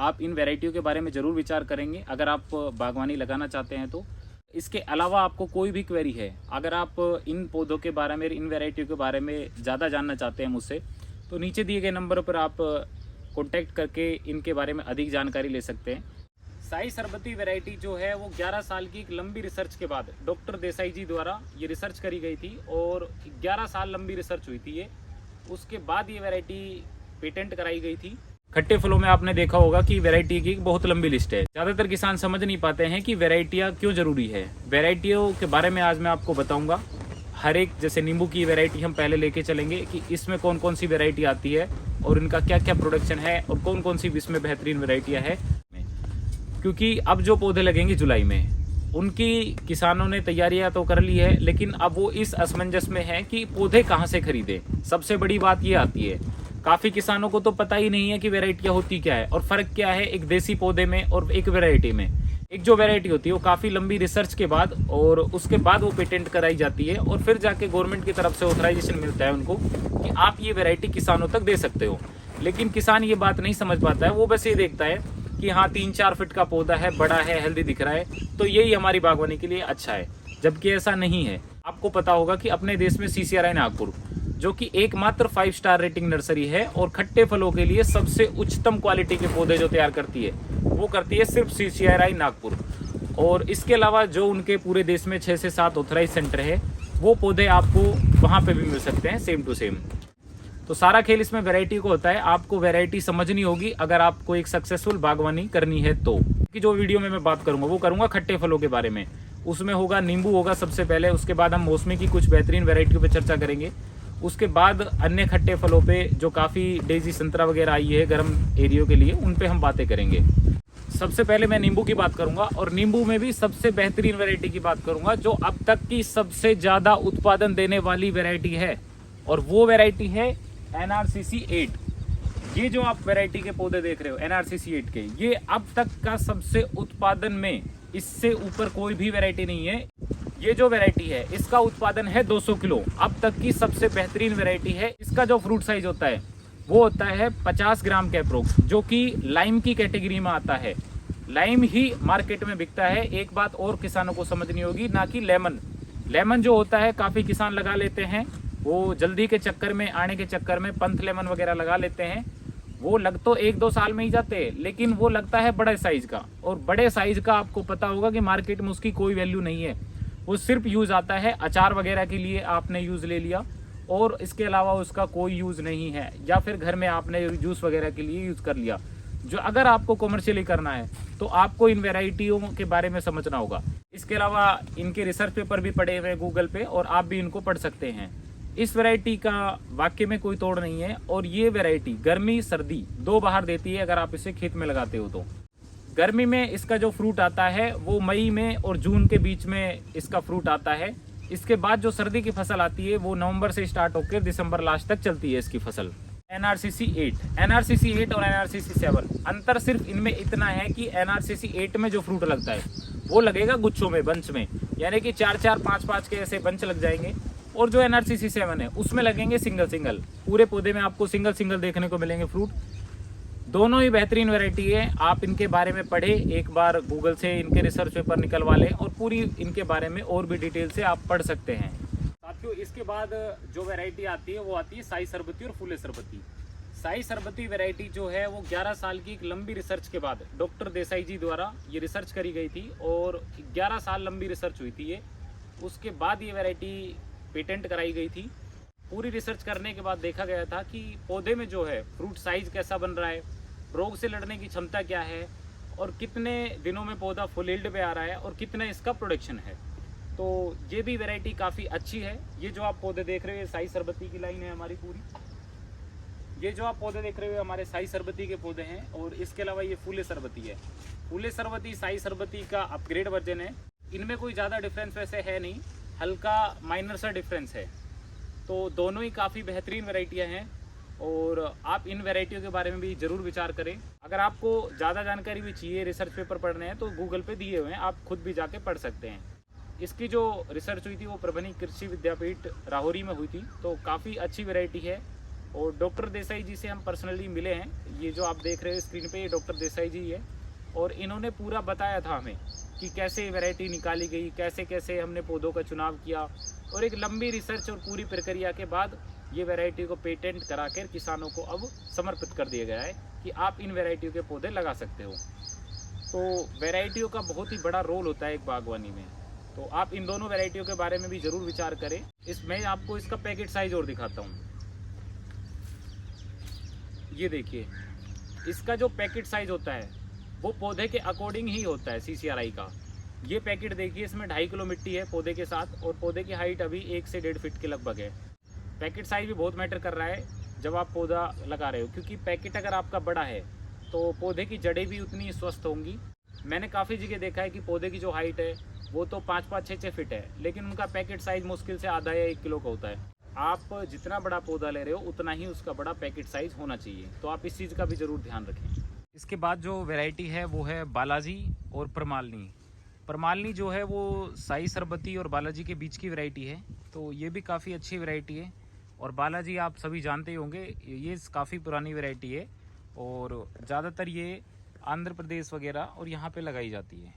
आप इन वैरायटियों के बारे में ज़रूर विचार करेंगे अगर आप बागवानी लगाना चाहते हैं तो। इसके अलावा आपको कोई भी क्वेरी है, अगर आप इन पौधों के बारे में, इन वैरायटियों के बारे में ज़्यादा जानना चाहते हैं मुझसे, तो नीचे दिए गए नंबर पर आप कॉन्टैक्ट करके इनके बारे में अधिक जानकारी ले सकते हैं। साई सरबती वैरायटी जो है वो 11 साल की एक लंबी रिसर्च के बाद डॉक्टर देसाई जी द्वारा ये रिसर्च करी गई थी और 11 साल लंबी रिसर्च हुई थी ये। उसके बाद ये वैरायटी पेटेंट कराई गई थी। खट्टे फलों में आपने देखा होगा कि वैरायटी की बहुत लंबी लिस्ट है। ज़्यादातर किसान समझ नहीं पाते हैं कि वैरायटियाँ क्यों ज़रूरी है। वैरायटियों के बारे में आज मैं आपको बताऊँगा। हर एक, जैसे नींबू की वैरायटी हम पहले लेके चलेंगे कि इसमें कौन कौन सी वैरायटी आती है और इनका क्या क्या प्रोडक्शन है और कौन कौन सी इसमें बेहतरीन वैरायटियाँ है। क्योंकि अब जो पौधे लगेंगे जुलाई में, उनकी किसानों ने तैयारियां तो कर ली है, लेकिन अब वो इस असमंजस में है कि पौधे कहां से खरीदें। सबसे बड़ी बात ये आती है, काफ़ी किसानों को तो पता ही नहीं है कि वैरायटियां होती क्या है और फ़र्क क्या है एक देसी पौधे में और एक वैरायटी में। एक जो वैरायटी होती है वो काफ़ी लंबी रिसर्च के बाद और उसके बाद वो पेटेंट कराई जाती है और फिर जाके गवर्नमेंट की तरफ से ऑथराइजेशन मिलता है उनको कि आप ये वैरायटी किसानों तक दे सकते हो। लेकिन किसान ये बात नहीं समझ पाता है। वो बस ये देखता है कि हाँ 3-4 फीट का पौधा है, बड़ा है, हेल्दी दिख रहा है, तो यही हमारी बागवानी के लिए अच्छा है, जबकि ऐसा नहीं है। आपको पता होगा कि अपने देश में CCRI नागपुर, जो कि एकमात्र 5 स्टार रेटिंग नर्सरी है और खट्टे फलों के लिए सबसे उच्चतम क्वालिटी के पौधे जो तैयार करती है वो करती है सिर्फ CCRI नागपुर। और इसके अलावा जो उनके पूरे देश में 6 से 7 ऑथराइज सेंटर है, वो पौधे आपको वहाँ पे भी मिल सकते हैं सेम टू सेम। तो सारा खेल इसमें वैरायटी को होता है। आपको वैरायटी समझनी होगी अगर आपको एक सक्सेसफुल बागवानी करनी है तो। कि जो वीडियो में मैं बात करूंगा वो करूंगा खट्टे फलों के बारे में। उसमें होगा नींबू होगा सबसे पहले, उसके बाद हम मौसमी की कुछ बेहतरीन वैरायटियों पे चर्चा करेंगे, उसके बाद अन्य खट्टे फलों पे जो काफ़ी डेजी संतरा वगैरह आई है गर्म एरियो के लिए, उन पे हम बातें करेंगे। सबसे पहले मैं नींबू की बात करूंगा और नींबू में भी सबसे बेहतरीन वैरायटी की बात करूंगा जो अब तक की सबसे ज़्यादा उत्पादन देने वाली वैरायटी है, और वो वैरायटी है NRCC 8। ये जो आप वैरायटी के पौधे देख रहे हो NRCC 8 के, ये अब तक का सबसे उत्पादन में, इससे ऊपर कोई भी वैरायटी नहीं है। ये जो वैरायटी है इसका उत्पादन है 200 किलो, अब तक की सबसे बेहतरीन वैरायटी है। इसका जो फ्रूट साइज होता है वो होता है 50 ग्राम के अप्रोक्स, जो कि लाइम की कैटेगरी में आता है। लाइम ही मार्केट में बिकता है। एक बात और किसानों को समझनी होगी, ना कि लेमन। लेमन जो होता है काफ़ी किसान लगा लेते हैं, वो जल्दी के चक्कर में, आने के चक्कर में पंथ लेमन वगैरह लगा लेते हैं। वो लग तो 1-2 साल में ही जाते हैं, लेकिन वो लगता है बड़े साइज़ का, और बड़े साइज़ का आपको पता होगा कि मार्केट में उसकी कोई वैल्यू नहीं है। वो सिर्फ यूज़ आता है अचार वगैरह के लिए, आपने यूज़ ले लिया, और इसके अलावा उसका कोई यूज़ नहीं है, या फिर घर में आपने जूस वगैरह के लिए यूज़ कर लिया। जो अगर आपको कॉमर्शियली करना है तो आपको इन वैरायटियों के बारे में समझना होगा। इसके अलावा इनके रिसर्च पेपर भी पड़े हुए हैं गूगल पे, और आप भी इनको पढ़ सकते हैं। इस वैरायटी का वाकई में कोई तोड़ नहीं है, और ये वैरायटी गर्मी सर्दी 2 बाहर देती है अगर आप इसे खेत में लगाते हो तो। गर्मी में इसका जो फ्रूट आता है वो मई में और जून के बीच में इसका फ्रूट आता है। इसके बाद जो सर्दी की फसल आती है वो नवंबर से स्टार्ट होकर दिसंबर लास्ट तक चलती है इसकी फसल। NRCC 8 और NRCC 7, अंतर सिर्फ इनमें इतना है कि NRCC 8 में जो फ्रूट लगता है वो लगेगा गुच्छों में, बंच में, यानी कि 4-4, 5-5 के ऐसे बंच लग जाएंगे। और जो NRCC 7 है उसमें लगेंगे सिंगल। पूरे पौधे में आपको सिंगल देखने को मिलेंगे फ्रूट। दोनों ही बेहतरीन वैरायटी है। आप इनके बारे में पढ़े, एक बार गूगल से इनके रिसर्च पेपर निकलवा लें, और पूरी इनके बारे में और भी डिटेल से आप पढ़ सकते हैं। साथियों, इसके बाद जो वैरायटी आती है वो आती है साई सरबती और फूले सरबती। साई सरबती वैरायटी जो है वो 11 साल की एक लंबी रिसर्च के बाद डॉक्टर देसाई जी द्वारा ये रिसर्च करी गई थी, और 11 साल लंबी रिसर्च हुई थी ये। उसके बाद ये वैरायटी पेटेंट कराई गई थी। पूरी रिसर्च करने के बाद देखा गया था कि पौधे में जो है फ्रूट साइज कैसा बन रहा है, रोग से लड़ने की क्षमता क्या है, और कितने दिनों में पौधा फुल यील्ड पे आ रहा है, और कितना इसका प्रोडक्शन है। तो ये भी वैरायटी काफ़ी अच्छी है। ये जो आप पौधे देख रहे हो साई सरबती की लाइन है हमारी पूरी। ये जो आप पौधे देख रहे हो हमारे साई सरबती के पौधे हैं, और इसके अलावा ये फूले सरबती है। फूले सरबती साई सरबती का अपग्रेड वर्जन है। इनमें कोई ज़्यादा डिफरेंस वैसे है नहीं, हल्का माइनर सा डिफरेंस है। तो दोनों ही काफ़ी बेहतरीन वैरायटियाँ हैं, और आप इन वैरायटियों के बारे में भी ज़रूर विचार करें। अगर आपको ज़्यादा जानकारी भी चाहिए, रिसर्च पेपर पढ़ने हैं, तो गूगल पे दिए हुए हैं, आप खुद भी जाके पढ़ सकते हैं। इसकी जो रिसर्च हुई थी वो प्रबनी कृषि विद्यापीठ राहोरी में हुई थी। तो काफ़ी अच्छी वैरायटी है, और डॉक्टर देसाई जी से हम पर्सनली मिले हैं। ये जो आप देख रहे हो स्क्रीन पे, ये डॉक्टर देसाई जी है। और इन्होंने पूरा बताया था हमें कि कैसे वैरायटी निकाली गई, कैसे कैसे हमने पौधों का चुनाव किया, और एक लंबी रिसर्च और पूरी प्रक्रिया के बाद ये वैरायटी को पेटेंट करा कर किसानों को अब समर्पित कर दिया गया है कि आप इन वैरायटियों के पौधे लगा सकते हो। तो वैरायटियों का बहुत ही बड़ा रोल होता है एक बागवानी में। तो आप इन दोनों वैरायटियों के बारे में भी ज़रूर विचार करें। मैं आपको इसका पैकेट साइज और दिखाता हूँ। ये देखिए, इसका जो पैकेट साइज होता है वो पौधे के अकॉर्डिंग ही होता है CCRI का। ये पैकेट देखिए, इसमें 2.5 किलो मिट्टी है पौधे के साथ, और पौधे की हाइट अभी 1 से 1.5 फीट के लगभग है। पैकेट साइज भी बहुत मैटर कर रहा है जब आप पौधा लगा रहे हो, क्योंकि पैकेट अगर आपका बड़ा है तो पौधे की जड़ें भी उतनी स्वस्थ होंगी। मैंने काफ़ी जगह देखा है कि पौधे की जो हाइट है वो तो 5-5, 6-6 फीट है, लेकिन उनका पैकेट साइज मुश्किल से आधा या 1 किलो का होता है। आप जितना बड़ा पौधा ले रहे हो उतना ही उसका बड़ा पैकेट साइज होना चाहिए। तो आप इस चीज़ का भी ज़रूर ध्यान रखें। इसके बाद जो वैरायटी है वो है बालाजी और परमालनी। परमालनी जो है वो साई सरबती और बालाजी के बीच की वैरायटी है, तो ये भी काफ़ी अच्छी वैरायटी है। और बालाजी आप सभी जानते ही होंगे, ये काफ़ी पुरानी वैरायटी है और ज़्यादातर ये आंध्र प्रदेश वगैरह और यहाँ पे लगाई जाती है।